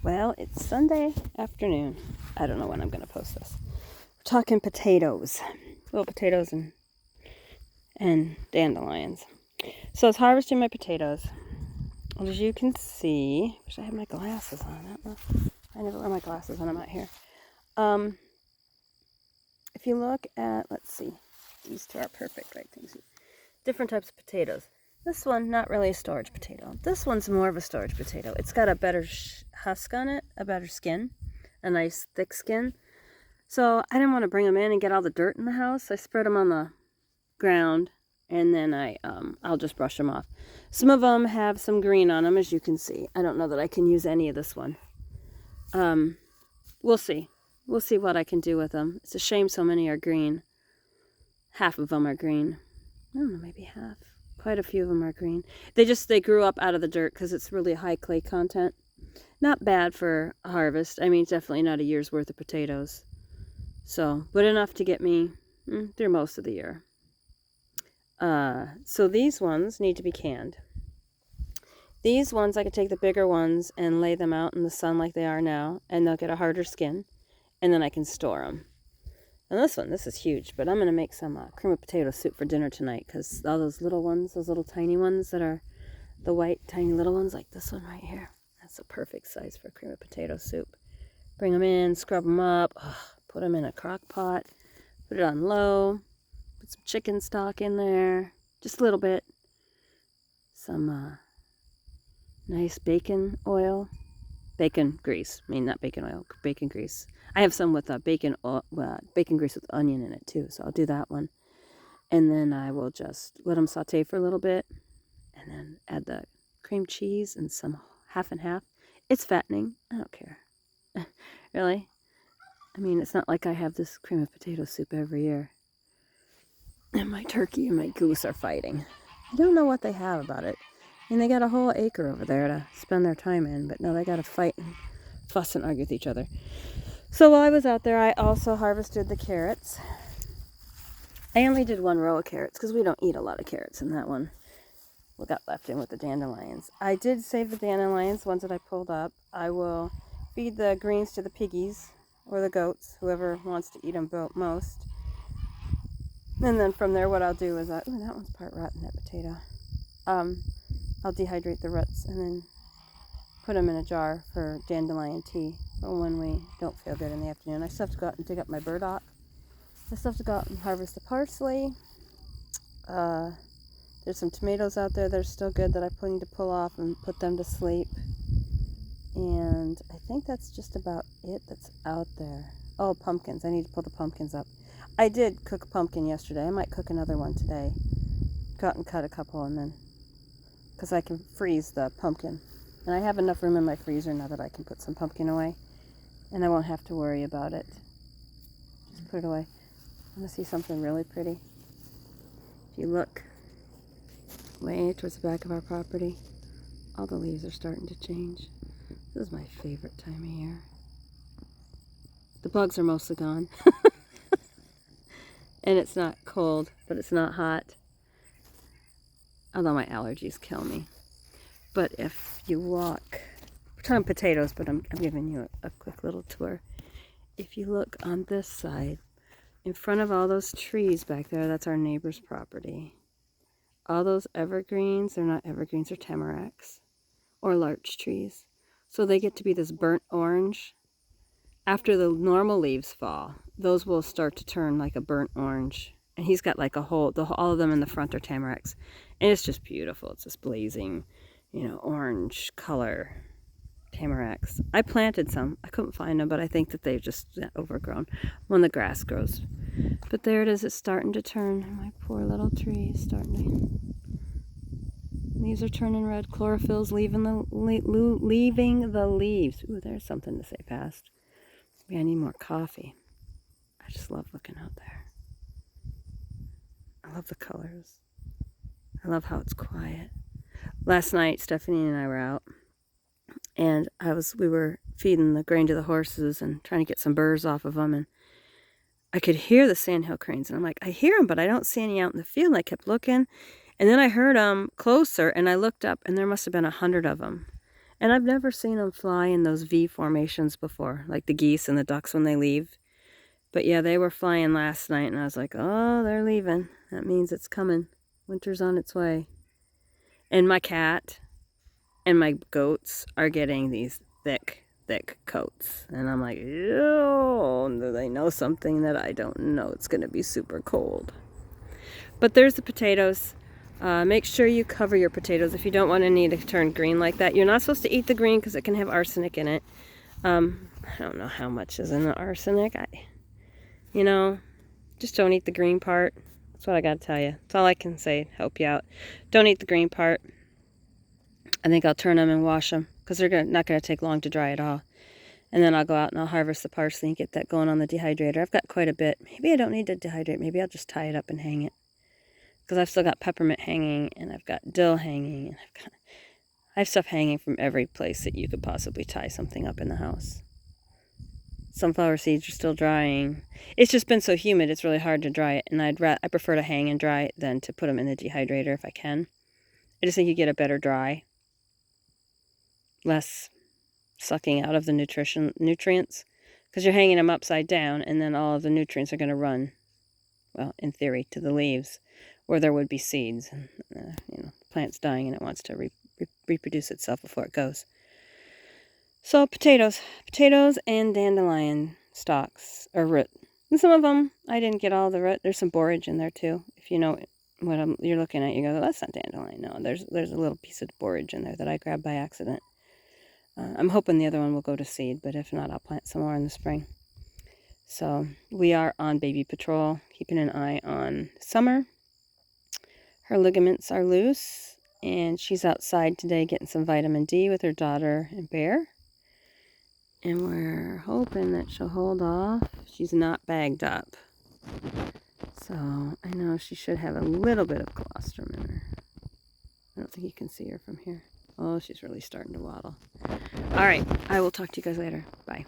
Well, it's Sunday afternoon. I don't know when I'm going to post this. We're talking potatoes. Little potatoes and dandelions. So I was harvesting my potatoes. As you can see, I wish I had my glasses on. I never wear my glasses when I'm out here. If you look at, let's see, these two are perfect, right? Things. Different types of potatoes. This one, not really a storage potato. This one's more of a storage potato. It's got a better husk on it, a better skin, a nice thick skin. So I didn't want to bring them in and get all the dirt in the house. I spread them on the ground, and then I'll just brush them off. Some of them have some green on them, as you can see. I don't know that I can use any of this one. We'll see. We'll see what I can do with them. It's a shame so many are green. Half of them are green. I don't know, maybe half. Quite a few of them are green. They grew up out of the dirt because it's really high clay content. Not bad for a harvest. I mean, definitely not a year's worth of potatoes. So, but enough to get me through most of the year. So these ones need to be canned. These ones, I could take the bigger ones and lay them out in the sun like they are now, and they'll get a harder skin, and then I can store them. And this is huge, but I'm going to make some cream of potato soup for dinner tonight, because all those little ones, those little tiny ones that are the white, tiny little ones, like this one right here, that's a perfect size for cream of potato soup. Bring them in, scrub them up, put them in a crock pot, put it on low, put some chicken stock in there, just a little bit, some nice bacon oil, bacon grease, I mean not bacon oil, bacon grease. I have some with bacon grease with onion in it too, so I'll do that one. And then I will just let them saute for a little bit, and then add the cream cheese and some half and half. It's fattening. I don't care. Really? I mean, it's not like I have this cream of potato soup every year. And my turkey and my goose are fighting. I don't know what they have about it. I mean, they got a whole acre over there to spend their time in, but no, they got to fight and fuss and argue with each other. So while I was out there, I also harvested the carrots. I only did one row of carrots because we don't eat a lot of carrots in that one. We got left in with the dandelions. I did save the dandelions, ones that I pulled up. I will feed the greens to the piggies or the goats, whoever wants to eat them most. And then from there, what I'll do is, that one's part rotten, that potato. I'll dehydrate the roots and then put them in a jar for dandelion tea for when we don't feel good in the afternoon. I still have to go out and dig up my burdock. I still have to go out and harvest the parsley. There's some tomatoes out there that are still good that I need to pull off and put them to sleep. And I think that's just about it that's out there. Oh, pumpkins. I need to pull the pumpkins up. I did cook a pumpkin yesterday. I might cook another one today. Go out and cut a couple, and then, because I can freeze the pumpkin. And I have enough room in my freezer now that I can put some pumpkin away. And I won't have to worry about it. Just put it away. I want to see something really pretty. If you look way towards the back of our property, all the leaves are starting to change. This is my favorite time of year. The bugs are mostly gone. And it's not cold, but it's not hot. Although my allergies kill me. But if you walk, we're talking potatoes, but I'm giving you a quick little tour. If you look on this side, in front of all those trees back there, that's our neighbor's property. All those evergreens, they're not evergreens, they're tamaracks or larch trees. So they get to be this burnt orange. After the normal leaves fall, those will start to turn like a burnt orange. And he's got like all of them in the front are tamaracks. And it's just beautiful. It's this blazing, orange color tamaracks. I planted some. I couldn't find them, but I think that they've just overgrown when the grass grows. But there it is. It's starting to turn. My poor little tree is starting to... Leaves are turning red. Chlorophyll's leaving the leaves. Ooh, there's something to say fast. Maybe I need more coffee. I just love looking out there. I love the colors. I love how it's quiet. Last night, Stephanie and I were out, and we were feeding the grain to the horses and trying to get some burrs off of them, and I could hear the sandhill cranes, and I'm like, I hear them, but I don't see any out in the field. And I kept looking, and then I heard them closer, and I looked up, and there must have been 100 of them. And I've never seen them fly in those V formations before, like the geese and the ducks when they leave. But yeah, they were flying last night, and I was like, oh, they're leaving. That means it's coming. Winter's on its way. And my cat and my goats are getting these thick coats. And I'm like, oh, do they know something that I don't know? It's going to be super cold. But there's the potatoes. Make sure you cover your potatoes if you don't want any to turn green like that. You're not supposed to eat the green because it can have arsenic in it. I don't know how much is in the arsenic. You know, just don't eat the green part. That's what I got to tell you. That's all I can say to help you out. Don't eat the green part. I think I'll turn them and wash them because they're not going to take long to dry at all. And then I'll go out and I'll harvest the parsley and get that going on the dehydrator. I've got quite a bit. Maybe I don't need to dehydrate. Maybe I'll just tie it up and hang it. Because I've still got peppermint hanging, and I've got dill hanging, and I have stuff hanging from every place that you could possibly tie something up in the house. Sunflower seeds are still drying. It's just been so humid, it's really hard to dry it, and I prefer to hang and dry it than to put them in the dehydrator if I can. I just think you get a better dry, less sucking out of the nutrients, because you're hanging them upside down, and then all of the nutrients are going to run, well, in theory, to the leaves, where there would be seeds. You know, the plant's dying and it wants to reproduce itself before it goes. So potatoes and dandelion stalks, or root. And some of them, I didn't get all the root. There's some borage in there too. If you know what you're looking at, you go, that's not dandelion. No, there's a little piece of borage in there that I grabbed by accident. I'm hoping the other one will go to seed, but if not, I'll plant some more in the spring. So we are on baby patrol, keeping an eye on Summer. Her ligaments are loose, and she's outside today getting some vitamin D with her daughter and Bear. And we're hoping that she'll hold off. She's not bagged up. So I know she should have a little bit of colostrum in her. I don't think you can see her from here. Oh, she's really starting to waddle. All right, I will talk to you guys later. Bye.